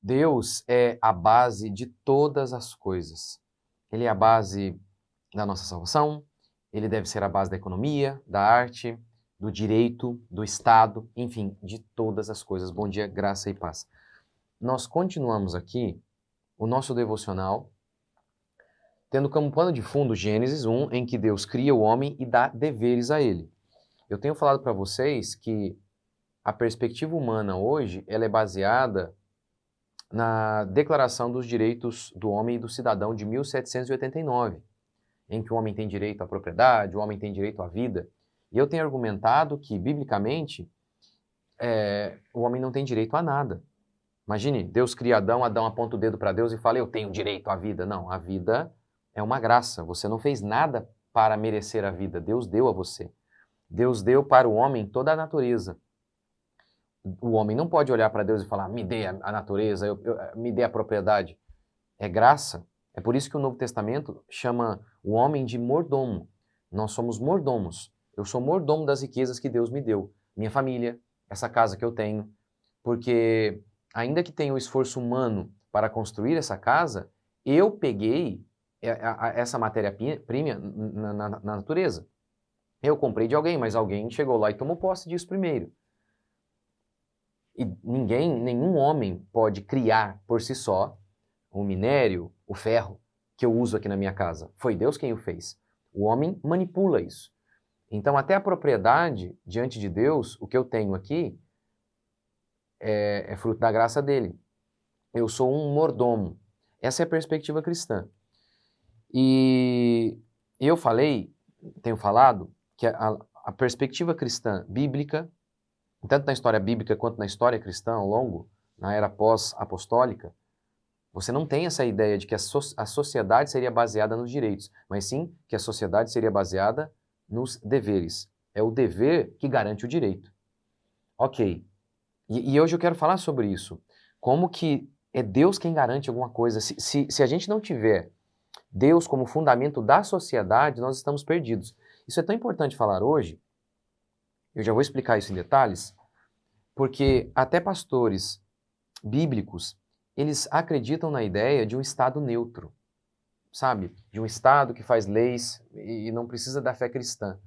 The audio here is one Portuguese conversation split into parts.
Deus é a base de todas as coisas. Ele é a base da nossa salvação, ele deve ser a base da economia, da arte, do direito, do Estado, enfim, de todas as coisas. Bom dia, graça e paz. Nós continuamos aqui o nosso devocional, tendo como pano de fundo Gênesis 1, em que Deus cria o homem e dá deveres a ele. Eu tenho falado para vocês que a perspectiva humana hoje, ela é baseada na Declaração dos Direitos do Homem e do Cidadão de 1789, em que o homem tem direito à propriedade, o homem tem direito à vida. E eu tenho argumentado que, biblicamente, o homem não tem direito a nada. Imagine, Deus cria Adão, Adão aponta o dedo para Deus e fala, eu tenho direito à vida. Não, a vida é uma graça. Você não fez nada para merecer a vida. Deus deu a você. Deus deu para o homem toda a natureza. O homem não pode olhar para Deus e falar, me dê a natureza, me dê a propriedade. É graça. É por isso que o Novo Testamento chama o homem de mordomo. Nós somos mordomos. Eu sou mordomo das riquezas que Deus me deu. Minha família, essa casa que eu tenho. Porque, ainda que tenha o esforço humano para construir essa casa, eu peguei essa matéria-prima na natureza. Eu comprei de alguém, mas alguém chegou lá e tomou posse disso primeiro. E nenhum homem pode criar por si só o minério, o ferro que eu uso aqui na minha casa. Foi Deus quem o fez. O homem manipula isso. Então, até a propriedade, diante de Deus, o que eu tenho aqui é fruto da graça dele. Eu sou um mordomo. Essa é a perspectiva cristã. E eu tenho falado, que a perspectiva cristã bíblica, tanto na história bíblica quanto na história cristã ao longo, na era pós-apostólica, você não tem essa ideia de que a sociedade seria baseada nos direitos, mas sim que a sociedade seria baseada nos deveres. É o dever que garante o direito. Ok. E hoje eu quero falar sobre isso. Como que é Deus quem garante alguma coisa. Se a gente não tiver Deus como fundamento da sociedade, nós estamos perdidos. Isso é tão importante falar hoje, eu já vou explicar isso em detalhes, porque até pastores bíblicos, eles acreditam na ideia de um Estado neutro, sabe? De um Estado que faz leis e não precisa da fé cristã.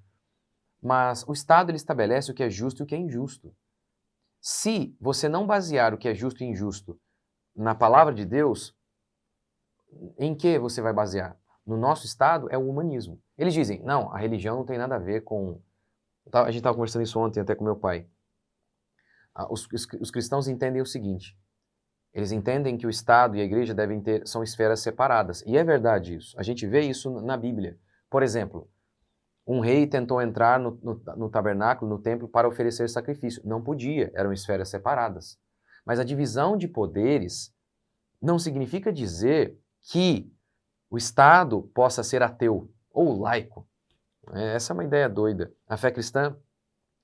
Mas o Estado ele estabelece o que é justo e o que é injusto. Se você não basear o que é justo e injusto na palavra de Deus, em que você vai basear? No nosso Estado é o humanismo. Eles dizem, não, a religião não tem nada a ver com... A gente estava conversando isso ontem até com meu pai. Os cristãos entendem o seguinte, eles entendem que o Estado e a igreja são esferas separadas. E é verdade isso. A gente vê isso na Bíblia. Por exemplo, um rei tentou entrar no tabernáculo, no templo, para oferecer sacrifício. Não podia, eram esferas separadas. Mas a divisão de poderes não significa dizer que o Estado possa ser ateu ou laico. Essa é uma ideia doida. A fé cristã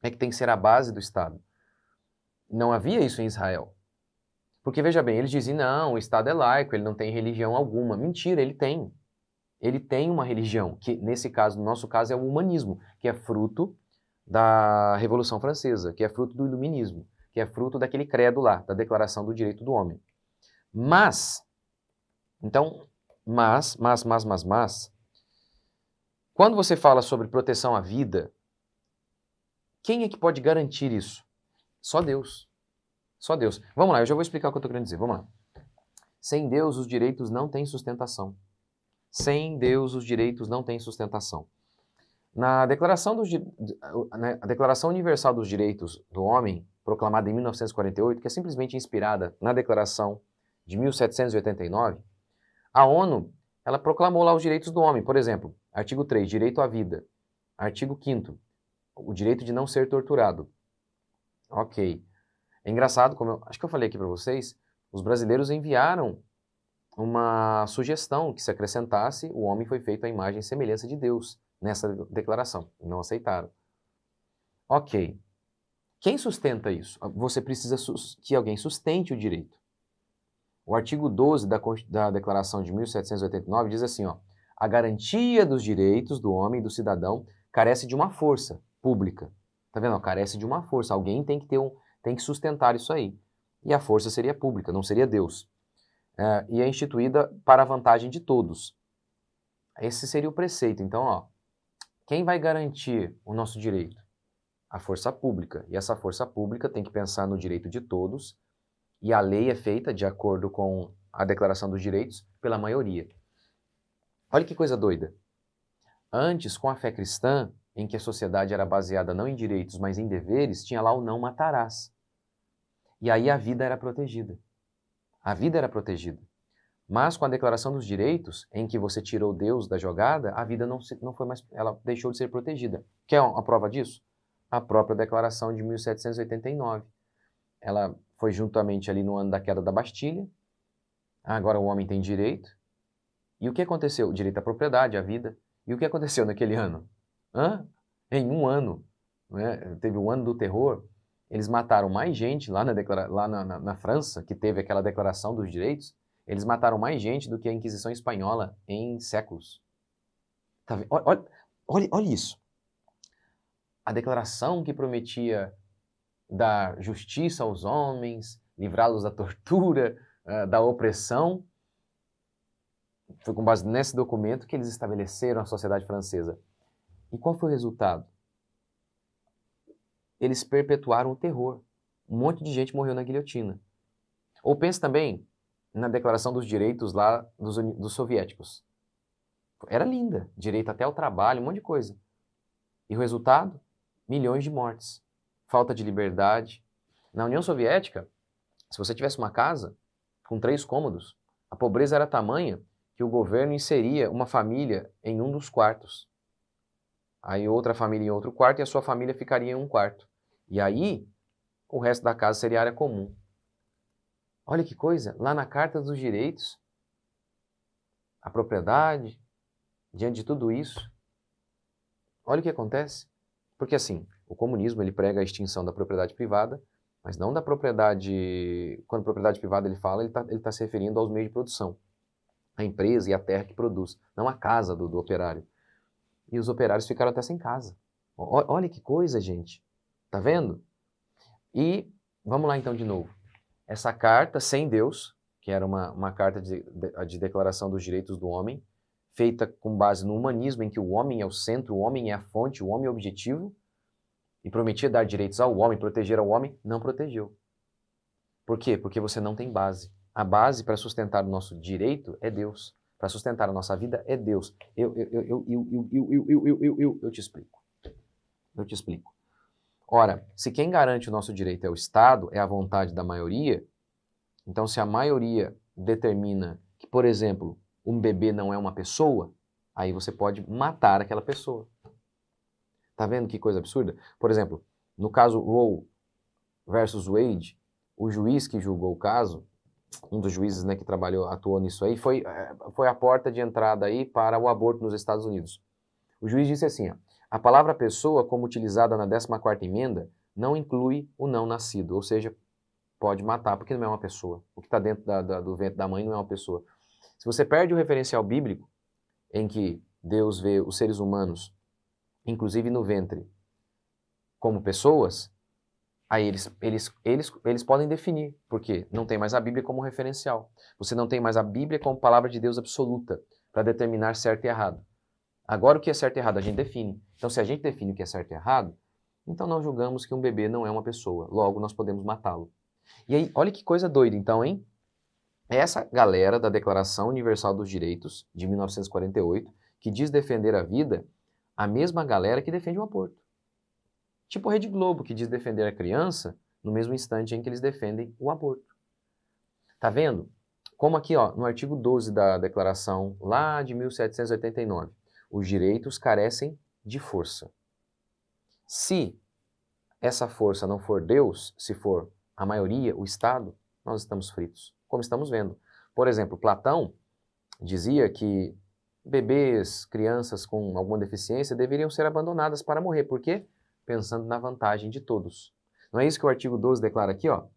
é que tem que ser a base do Estado. Não havia isso em Israel. Porque, veja bem, eles dizem, não, o Estado é laico, ele não tem religião alguma. Mentira, ele tem. Ele tem uma religião, que nesse caso, no nosso caso, é o humanismo, que é fruto da Revolução Francesa, que é fruto do iluminismo, que é fruto daquele credo lá, da Declaração do Direito do Homem. Mas, quando você fala sobre proteção à vida, quem é que pode garantir isso? Só Deus. Só Deus. Vamos lá, eu já vou explicar o que eu estou querendo dizer. Vamos lá. Sem Deus, os direitos não têm sustentação. Sem Deus, os direitos não têm sustentação. Na Declaração Universal dos Direitos do Homem, proclamada em 1948, que é simplesmente inspirada na Declaração de 1789, a ONU ela proclamou lá os direitos do homem. Por exemplo, artigo 3, direito à vida. Artigo 5º, o direito de não ser torturado. Ok. É engraçado, acho que eu falei aqui para vocês, os brasileiros enviaram uma sugestão que se acrescentasse o homem foi feito à imagem e semelhança de Deus nessa declaração. Não aceitaram. Ok. Quem sustenta isso? Você precisa que alguém sustente o direito. O artigo 12 da Declaração de 1789 diz assim, ó, a garantia dos direitos do homem e do cidadão carece de uma força pública. Tá vendo? Carece de uma força. Alguém tem que sustentar isso aí. e a força seria pública, não seria Deus. E é instituída para a vantagem de todos. Esse seria o preceito. Então, ó, quem vai garantir o nosso direito? A força pública. E essa força pública tem que pensar no direito de todos, e a lei é feita, de acordo com a Declaração dos Direitos, pela maioria. Olha que coisa doida. Antes, com a fé cristã, em que a sociedade era baseada não em direitos, mas em deveres, tinha lá o não matarás. E aí a vida era protegida. A vida era protegida. Mas com a Declaração dos Direitos, em que você tirou Deus da jogada, a vida não foi mais, ela deixou de ser protegida. Quer a prova disso? A própria Declaração de 1789. Ela foi juntamente ali no ano da queda da Bastilha. Agora o homem tem direito. E o que aconteceu? O direito à propriedade, à vida. E o que aconteceu naquele ano? Em um ano, né? Teve o ano do terror. Eles mataram mais gente lá na França, que teve aquela Declaração dos Direitos. Eles mataram mais gente do que a Inquisição Espanhola em séculos. Tá vendo? Olha isso. A declaração que prometia dar justiça aos homens, livrá-los da tortura, da opressão, foi com base nesse documento que eles estabeleceram a sociedade francesa. E qual foi o resultado? Eles perpetuaram o terror. Um monte de gente morreu na guilhotina. Ou pense também na Declaração dos Direitos lá dos soviéticos. Era linda, direito até ao trabalho, um monte de coisa. E o resultado? Milhões de mortes. Falta de liberdade. Na União Soviética, se você tivesse uma casa com 3 cômodos, a pobreza era tamanha que o governo inseria uma família em um dos quartos. Aí outra família em outro quarto e a sua família ficaria em um quarto. E aí, o resto da casa seria área comum. Olha que coisa, lá na Carta dos Direitos, a propriedade, diante de tudo isso, olha o que acontece. Porque assim, o comunismo ele prega a extinção da propriedade privada, mas não da propriedade... Quando propriedade privada ele fala, ele tá se referindo aos meios de produção. A empresa e a terra que produz, não a casa do operário. E os operários ficaram até sem casa. Olha que coisa, gente. Tá vendo? E vamos lá então de novo. Essa carta sem Deus, que era uma carta de declaração dos direitos do homem, feita com base no humanismo, em que o homem é o centro, o homem é a fonte, o homem é o objetivo, e prometia dar direitos ao homem, proteger ao homem, não protegeu. Por quê? Porque você não tem base. A base para sustentar o nosso direito é Deus. Para sustentar a nossa vida é Deus. Eu te explico. Eu te explico. Ora, se quem garante o nosso direito é o Estado, é a vontade da maioria, então se a maioria determina que, por exemplo, um bebê não é uma pessoa, aí você pode matar aquela pessoa. Tá vendo que coisa absurda? Por exemplo, no caso Roe versus Wade, o juiz que julgou o caso, um dos juízes, né, que atuou nisso aí, foi a porta de entrada aí para o aborto nos Estados Unidos. O juiz disse assim, ó, a palavra pessoa, como utilizada na 14ª emenda, não inclui o não nascido, ou seja, pode matar, porque não é uma pessoa. O que está dentro do ventre da mãe não é uma pessoa. Se você perde o referencial bíblico, em que Deus vê os seres humanos, inclusive no ventre, como pessoas, aí eles podem definir, porque não tem mais a Bíblia como referencial. Você não tem mais a Bíblia como palavra de Deus absoluta para determinar certo e errado. Agora o que é certo e errado a gente define. Então se a gente define o que é certo e errado, então nós julgamos que um bebê não é uma pessoa. Logo nós podemos matá-lo. E aí, olha que coisa doida então, hein? Essa galera da Declaração Universal dos Direitos, de 1948, que diz defender a vida, a mesma galera que defende o aborto. Tipo a Rede Globo, que diz defender a criança no mesmo instante em que eles defendem o aborto. Tá vendo? Como aqui, ó, no artigo 12 da Declaração, lá de 1789, os direitos carecem de força. Se essa força não for Deus, se for a maioria, o Estado, nós estamos fritos, como estamos vendo. Por exemplo, Platão dizia que bebês, crianças com alguma deficiência deveriam ser abandonadas para morrer. Por quê? Pensando na vantagem de todos. Não é isso que o artigo 12 declara aqui, ó?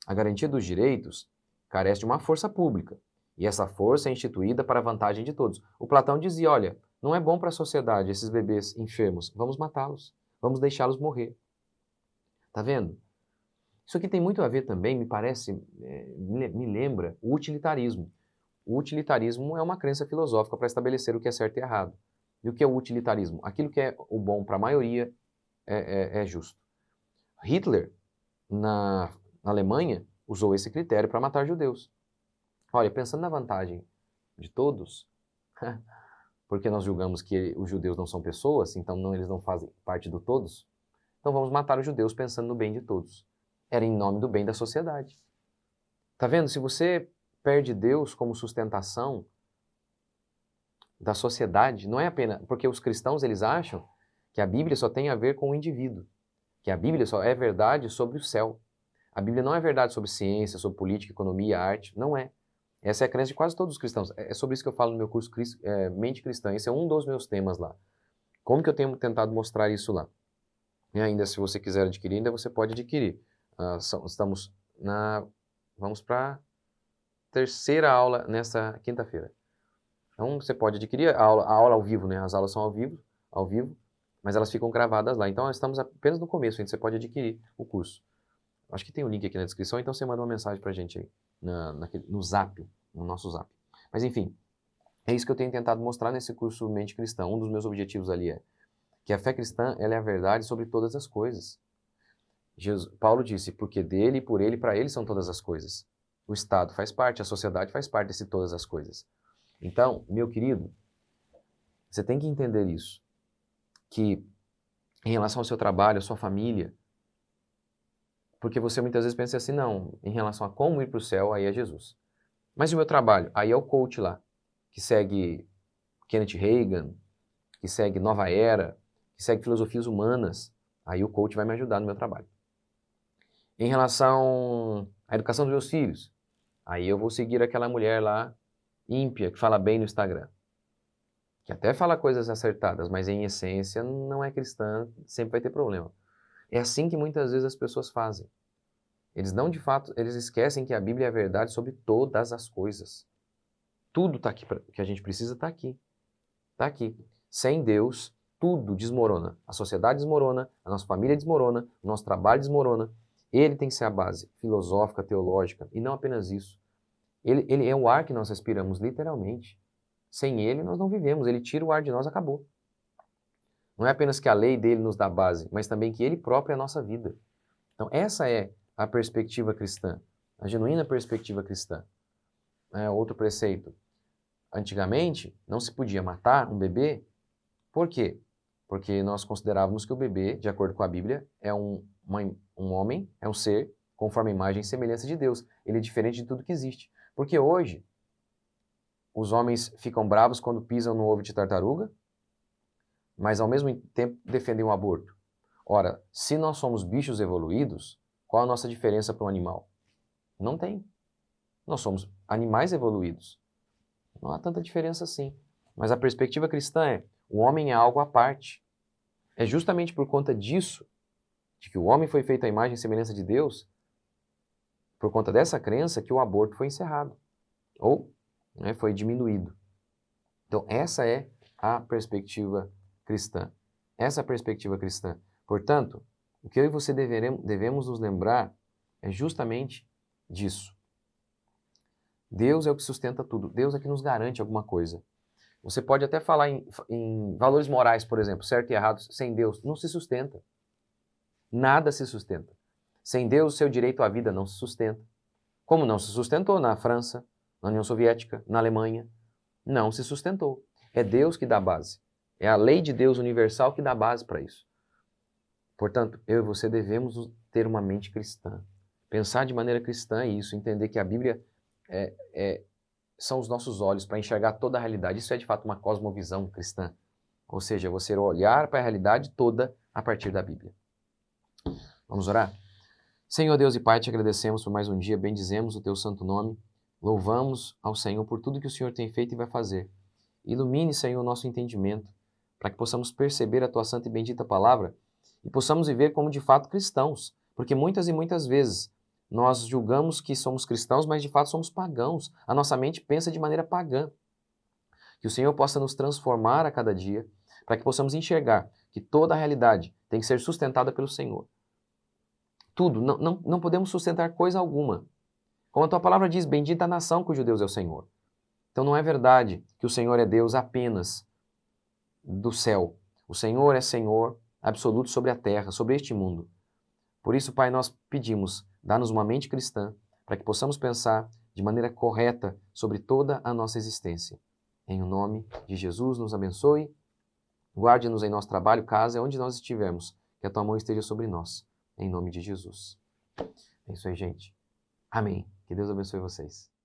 A garantia dos direitos carece de uma força pública, e essa força é instituída para a vantagem de todos. O Platão dizia, olha, não é bom para a sociedade esses bebês enfermos, vamos matá-los, vamos deixá-los morrer. Tá vendo? Isso aqui tem muito a ver também, me parece, me lembra o utilitarismo. O utilitarismo é uma crença filosófica para estabelecer o que é certo e errado. E o que é o utilitarismo? Aquilo que é o bom para a maioria é justo. Hitler, na Alemanha, usou esse critério para matar judeus. Olha, pensando na vantagem de todos, porque nós julgamos que os judeus não são pessoas, então eles não fazem parte do todos, então vamos matar os judeus pensando no bem de todos. Era em nome do bem da sociedade. Tá vendo? Se você perde Deus como sustentação da sociedade, não é apenas porque os cristãos eles acham que a Bíblia só tem a ver com o indivíduo, que a Bíblia só é verdade sobre o céu. A Bíblia não é verdade sobre ciência, sobre política, economia, arte, não é. Essa é a crença de quase todos os cristãos. É sobre isso que eu falo no meu curso Mente Cristã. Esse é um dos meus temas lá. Como que eu tenho tentado mostrar isso lá? E ainda, se você quiser adquirir, ainda você pode adquirir. Vamos para a terceira aula nessa quinta-feira. Então, você pode adquirir a aula ao vivo, né? As aulas são ao vivo, mas elas ficam gravadas lá. Então, nós estamos apenas no começo, ainda você pode adquirir o curso. Acho que tem o link aqui na descrição, então você manda uma mensagem pra gente aí, no Zap, no nosso Zap. Mas enfim, é isso que eu tenho tentado mostrar nesse curso Mente Cristã. Um dos meus objetivos ali é que a fé cristã ela é a verdade sobre todas as coisas. Paulo disse, porque dele, por ele, para ele são todas as coisas. O Estado faz parte, a sociedade faz parte de todas as coisas. Então, meu querido, você tem que entender isso, que em relação ao seu trabalho, à sua família, porque você muitas vezes pensa assim, não, em relação a como ir para o céu, aí é Jesus. Mas e o meu trabalho? Aí é o coach lá, que segue Kenneth Reagan, que segue Nova Era, que segue filosofias humanas. Aí o coach vai me ajudar no meu trabalho. Em relação à educação dos meus filhos, aí eu vou seguir aquela mulher lá, ímpia, que fala bem no Instagram. Que até fala coisas acertadas, mas em essência não é cristã, sempre vai ter problema. É assim que muitas vezes as pessoas fazem. Eles não, de fato, eles esquecem que a Bíblia é a verdade sobre todas as coisas. Tudo tá aqui, que a gente precisa está aqui. Está aqui. Sem Deus, tudo desmorona. A sociedade desmorona, a nossa família desmorona, o nosso trabalho desmorona. Ele tem que ser a base filosófica, teológica, e não apenas isso. Ele é o ar que nós respiramos, literalmente. Sem ele, nós não vivemos. Ele tira o ar de nós, acabou. Não é apenas que a lei dele nos dá base, mas também que ele próprio é a nossa vida. Então, essa é a perspectiva cristã, a genuína perspectiva cristã. Outro preceito. Antigamente, não se podia matar um bebê. Por quê? Porque nós considerávamos que o bebê, de acordo com a Bíblia, é um homem, é um ser conforme a imagem e semelhança de Deus. Ele é diferente de tudo que existe. Porque hoje, os homens ficam bravos quando pisam no ovo de tartaruga, mas ao mesmo tempo defendem o aborto. Ora, se nós somos bichos evoluídos, qual a nossa diferença para um animal? Não tem. Nós somos animais evoluídos. Não há tanta diferença assim. Mas a perspectiva cristã é, o homem é algo à parte. É justamente por conta disso, de que o homem foi feito à imagem e semelhança de Deus, por conta dessa crença que o aborto foi encerrado. Ou foi diminuído. Então essa é a perspectiva cristã. Essa é a perspectiva cristã. Portanto, o que eu e você devemos nos lembrar é justamente disso. Deus é o que sustenta tudo. Deus é que nos garante alguma coisa. Você pode até falar em valores morais, por exemplo, certo e errado, sem Deus. Não se sustenta. Nada se sustenta. Sem Deus, o seu direito à vida não se sustenta. Como não se sustentou na França, na União Soviética, na Alemanha? Não se sustentou. É Deus que dá base. É a lei de Deus universal que dá base para isso. Portanto, eu e você devemos ter uma mente cristã. Pensar de maneira cristã é isso, entender que a Bíblia são os nossos olhos para enxergar toda a realidade. Isso é de fato uma cosmovisão cristã. Ou seja, você olhar para a realidade toda a partir da Bíblia. Vamos orar? Senhor Deus e Pai, te agradecemos por mais um dia, bendizemos o teu santo nome, louvamos ao Senhor por tudo que o Senhor tem feito e vai fazer. Ilumine, Senhor, o nosso entendimento, para que possamos perceber a tua santa e bendita palavra e possamos viver como de fato cristãos, porque muitas e muitas vezes nós julgamos que somos cristãos, mas de fato somos pagãos. A nossa mente pensa de maneira pagã. Que o Senhor possa nos transformar a cada dia, para que possamos enxergar que toda a realidade tem que ser sustentada pelo Senhor. Tudo. Não podemos sustentar coisa alguma. Como a tua palavra diz, bendita a nação cujo Deus é o Senhor. Então não é verdade que o Senhor é Deus apenas do céu. O Senhor é Senhor absoluto sobre a terra, sobre este mundo. Por isso, Pai, nós pedimos, dá-nos uma mente cristã para que possamos pensar de maneira correta sobre toda a nossa existência. Em o nome de Jesus, nos abençoe, guarde-nos em nosso trabalho, casa, onde nós estivermos, que a tua mão esteja sobre nós. Em nome de Jesus. É isso aí, gente. Amém. Que Deus abençoe vocês.